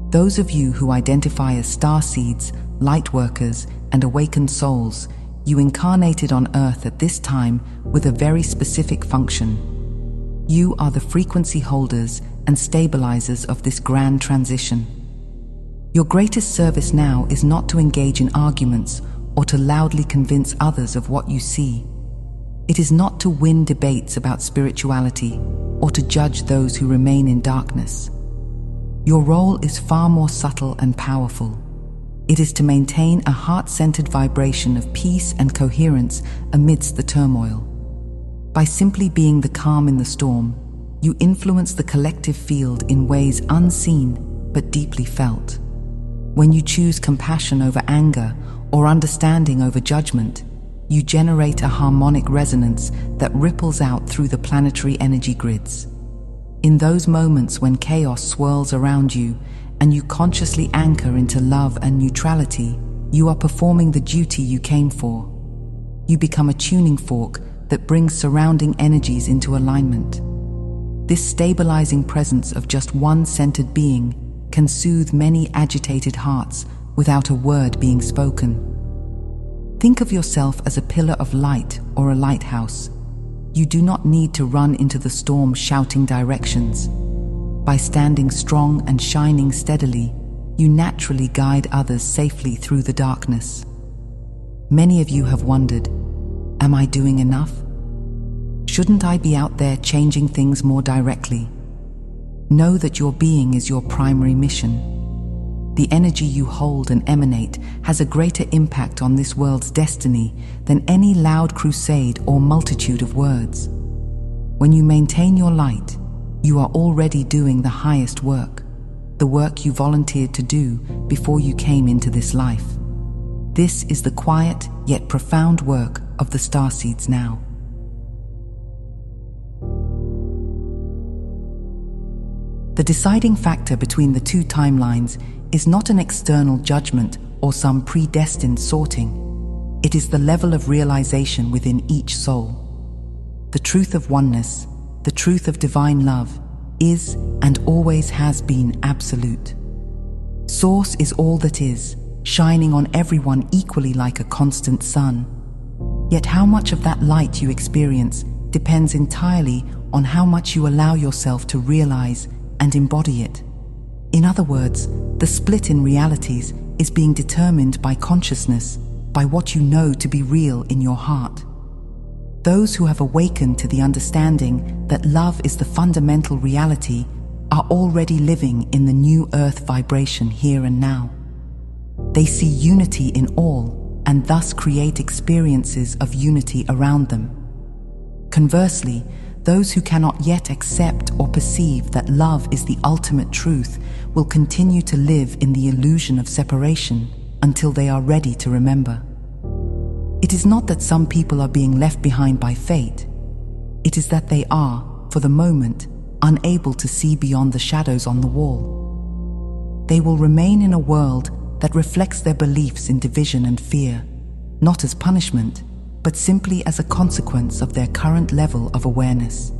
Those of you who identify as star seeds, light workers, and awakened souls, you incarnated on Earth at this time with a very specific function. You are the frequency holders and stabilizers of this grand transition. Your greatest service now is not to engage in arguments or to loudly convince others of what you see. It is not to win debates about spirituality or to judge those who remain in darkness. Your role is far more subtle and powerful. It is to maintain a heart-centered vibration of peace and coherence amidst the turmoil. By simply being the calm in the storm, you influence the collective field in ways unseen but deeply felt. When you choose compassion over anger or understanding over judgment, you generate a harmonic resonance that ripples out through the planetary energy grids. In those moments when chaos swirls around you and you consciously anchor into love and neutrality, you are performing the duty you came for. You become a tuning fork that brings surrounding energies into alignment. This stabilizing presence of just one centered being can soothe many agitated hearts without a word being spoken. Think of yourself as a pillar of light or a lighthouse. You do not need to run into the storm shouting directions. By standing strong and shining steadily, you naturally guide others safely through the darkness. Many of you have wondered, am I doing enough? Shouldn't I be out there changing things more directly? Know that your being is your primary mission. The energy you hold and emanate has a greater impact on this world's destiny than any loud crusade or multitude of words. When you maintain your light, you are already doing the highest work, the work you volunteered to do before you came into this life. This is the quiet yet profound work of the starseeds now. The deciding factor between the two timelines is not an external judgment or some predestined sorting. It is the level of realization within each soul. The truth of oneness, the truth of divine love, is and always has been absolute. Source is all that is, shining on everyone equally like a constant sun. Yet how much of that light you experience depends entirely on how much you allow yourself to realize and embody it. In other words, the split in realities is being determined by consciousness, by what you know to be real in your heart. Those who have awakened to the understanding that love is the fundamental reality are already living in the new earth vibration here and now. They see unity in all and thus create experiences of unity around them. Conversely, those who cannot yet accept or perceive that love is the ultimate truth will continue to live in the illusion of separation until they are ready to remember. It is not that some people are being left behind by fate. It is that they are, for the moment, unable to see beyond the shadows on the wall. They will remain in a world that reflects their beliefs in division and fear, not as punishment, but simply as a consequence of their current level of awareness.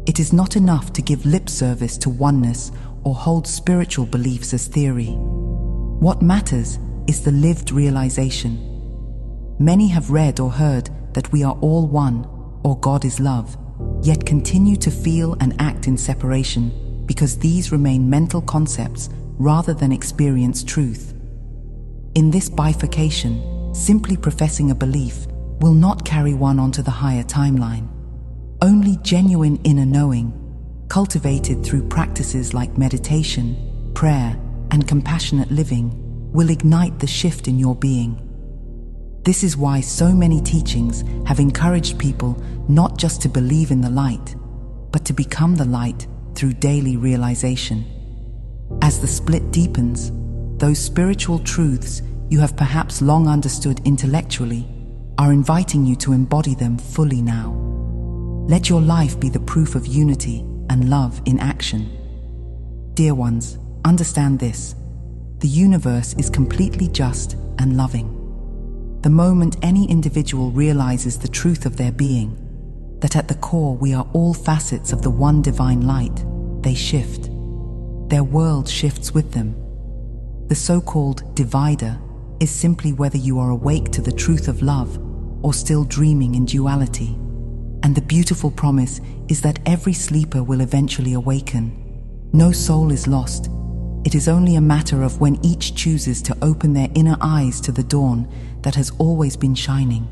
It is not enough to give lip service to oneness or hold spiritual beliefs as theory. What matters is the lived realization. Many have read or heard that we are all one, or God is love, yet continue to feel and act in separation because these remain mental concepts rather than experience truth. In this bifurcation, simply professing a belief will not carry one onto the higher timeline. Only genuine inner knowing, cultivated through practices like meditation, prayer, and compassionate living, will ignite the shift in your being. This is why so many teachings have encouraged people not just to believe in the light, but to become the light through daily realization. As the split deepens, those spiritual truths you have perhaps long understood intellectually are inviting you to embody them fully now. Let your life be the proof of unity and love in action. Dear ones, understand this: the universe is completely just and loving. The moment any individual realizes the truth of their being, that at the core we are all facets of the one divine light, they shift. their world shifts with them. The so-called divider is simply whether you are awake to the truth of love or still dreaming in duality. And the beautiful promise is that every sleeper will eventually awaken. No soul is lost. It is only a matter of when each chooses to open their inner eyes to the dawn that has always been shining.